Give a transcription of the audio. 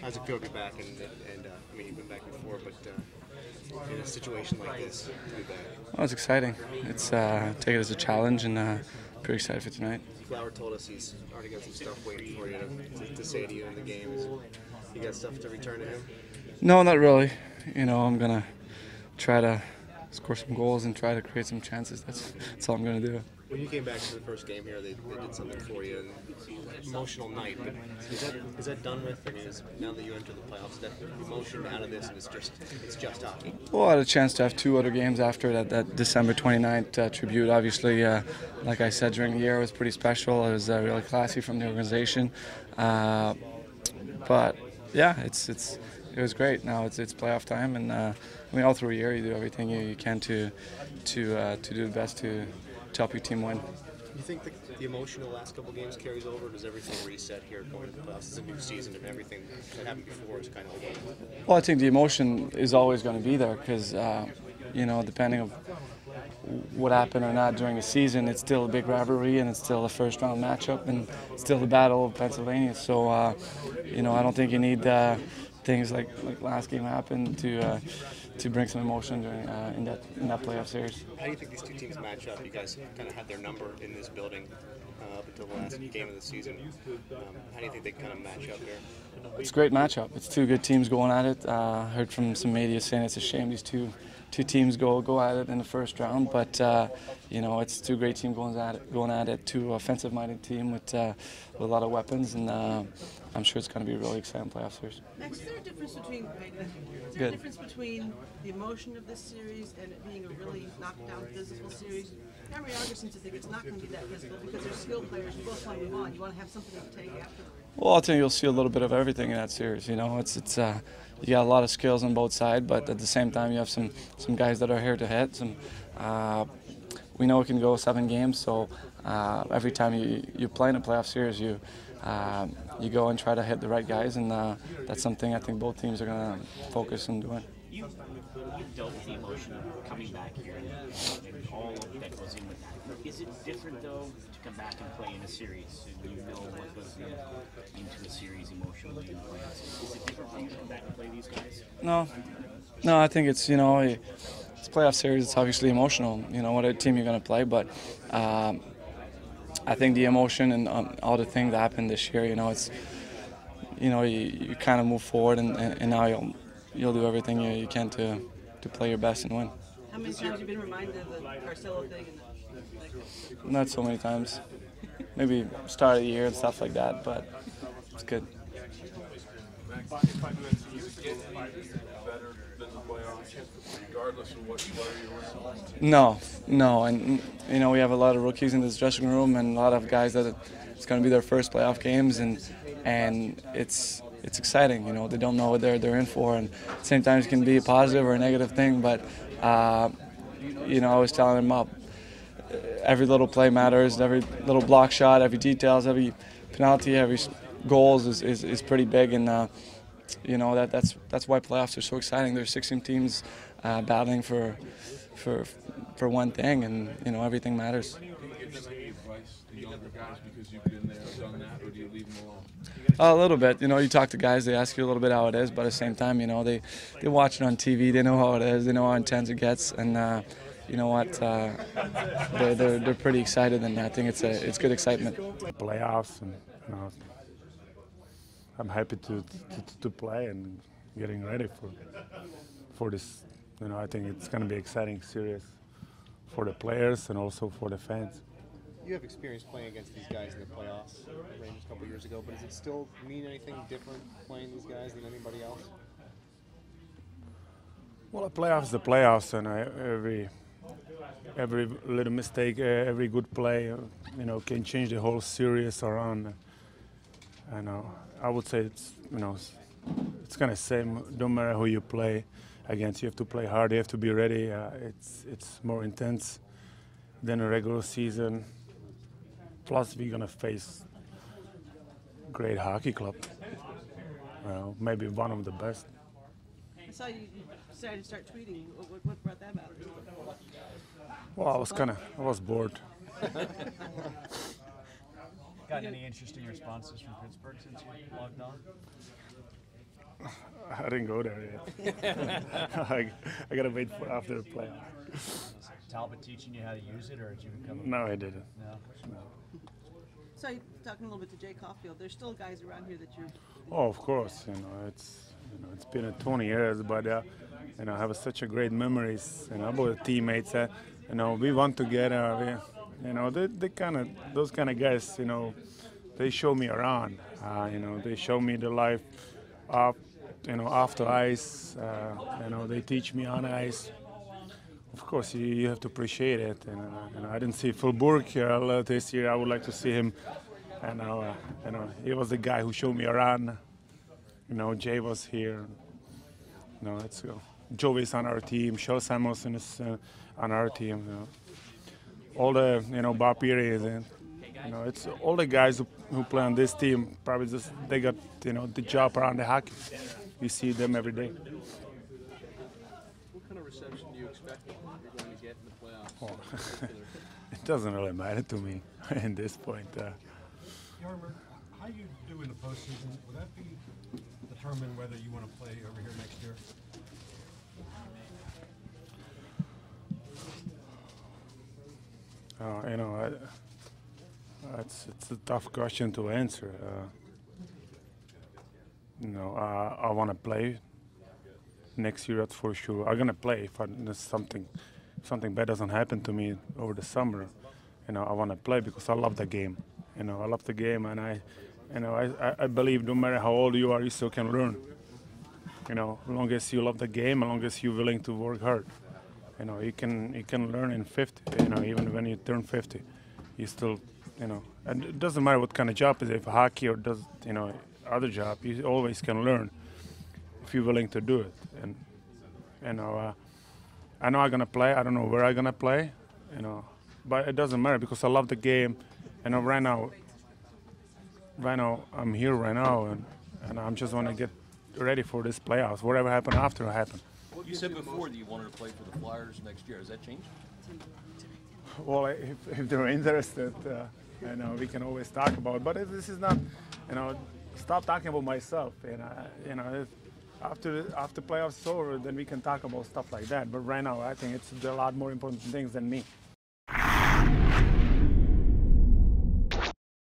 How's it feel to be back? I mean, you've been back before, but in a situation like this, to be back. Well, it's exciting. It's take it as a challenge, and pretty excited for tonight. Jagr told us he's already got some stuff waiting for you to say to you in the game. You got stuff to return to him? No, not really. I'm gonna try to score some goals and try to create some chances. That's all I'm gonna do. When you came back to the first game here, they did something for you, and emotional night. But is that done with? I mean, now that you enter the playoffs, is that emotion out of this, and it's just hockey? Well, I had a chance to have 2 other games after that December 29th tribute. Obviously, like I said, during the year, it was pretty special. It was really classy from the organization. But yeah, it was great. Now it's playoff time, and I mean, all through a year, you do everything you can to do the best to help your team win. Do you think the emotion of the last couple of games carries over? Or does everything reset here going into the playoffs? It's a new season, and everything that happened before is kind of over. Well, I think the emotion is always going to be there because, depending on what happened or not during the season, it's still a big rivalry and it's still a first-round matchup and it's still the Battle of Pennsylvania. So, I don't think you need things like last game happened to bring some emotion during in that playoff series. How do you think these two teams match up? You guys kind of had their number in this building up until the last game of the season. How do you think they kind of match up here? It's a great matchup. It's two good teams going at it. I heard from some media saying it's a shame these two teams go at it in the first round, but it's two great teams going at it. Two offensive-minded team with a lot of weapons, and I'm sure it's going to be a really exciting playoff series. Max, is there a difference between the emotion of this series and it being a really knockdown physical series? Henry Argus seems to think it's not going to be that physical because they're skilled players. You both want to move on. You want to have something to take after. Well, I think you'll see a little bit of everything in that series. You got a lot of skills on both sides, but at the same time you have some guys that are here to hit. We know it can go 7 games, so every time you play in a playoff series, you go and try to hit the right guys, and that's something I think both teams are going to focus on doing. You've dealt with the emotion of coming back here and all that goes in with that. Is it different, though, to come back and play in a series and you know what goes into a series emotionally? Is it different for you to come back and play these guys? No, I think it's, it's a playoff series. It's obviously emotional, what team you're going to play, but I think the emotion and all the things that happened this year, it's, you kind of move forward and now you'll do everything you can to play your best and win. How many times have you been reminded of the Carcelo thing? Not so many times. Maybe start of the year and stuff like that, but it's good. No, and we have a lot of rookies in this dressing room and a lot of guys that it's going to be their first playoff games, and it's exciting. They don't know what they're in for, and at the same time it can be a positive or a negative thing. But I was telling them every little play matters, every little block shot, every details, every penalty, every goals is pretty big, and that's why playoffs are so exciting. There's 16 teams battling for one thing, and everything matters. A little bit. You talk to guys, they ask you a little bit how it is, but at the same time, they watch it on TV, they know how it is, they know how intense it gets, and you know what, they're pretty excited, and I think it's good excitement. Playoffs, and I'm happy to play and getting ready for this. I think it's going to be an exciting series for the players and also for the fans. You have experience playing against these guys in the playoffs, Rangers a couple of years ago, but does it still mean anything different playing these guys than anybody else? Well, the playoffs is the playoffs, and every little mistake, every good play, can change the whole series around. And I would say it's kind of same. Don't matter who you play against, you have to play hard. You have to be ready. It's more intense than a regular season. Plus, we're gonna face great hockey club. Maybe one of the best. I saw you decided to start tweeting. What brought that about? Well, I was bored. Got any interesting responses from Pittsburgh since you logged on? I didn't go there yet. I gotta wait for after the playoff. Talbot teaching you how to use it, or did you become? No, I didn't. No. So talking a little bit to Jay Caulfield, there's still guys around here that you're. Oh, of course. It's been 20 years, but I have such a great memories. About the teammates. We won together. Those kind of guys. They show me around. They show me the life after ice. They teach me on ice. Of course, you have to appreciate it. I didn't see Fulburg here this year. I would like to see him. He was the guy who showed me around. Jay was here. Joey's on our team. Joe Samuelson is on our team. All the Bob Peary is. It's all the guys who play on this team. Probably just they got the job around the hockey. You see them every day. What kind of reception do you expect you're going to get in the playoffs? It doesn't really matter to me at this point. Jagr, how you do in the postseason, will that be determine whether you want to play over here next year? It's a tough question to answer. I want to play next year, that's for sure. I'm gonna play if something bad doesn't happen to me over the summer. I want to play because I love the game. I love the game, and I believe no matter how old you are, you still can learn. As long as you love the game, as long as you're willing to work hard. You can learn in 50. Even when you turn 50, you still, and it doesn't matter what kind of job it is, if hockey or does, other job, you always can learn if you're willing to do it. And I know I'm gonna play. I don't know where I'm gonna play, but it doesn't matter because I love the game. Right now I'm here right now, and I'm just want to get ready for this playoffs. Whatever happens after happen. You said before that you wanted to play for the Flyers next year. Has that changed? Well, if they're interested, we can always talk about it. But if this is not, stop talking about myself. If after playoffs is over, then we can talk about stuff like that. But right now, I think it's a lot more important things than me.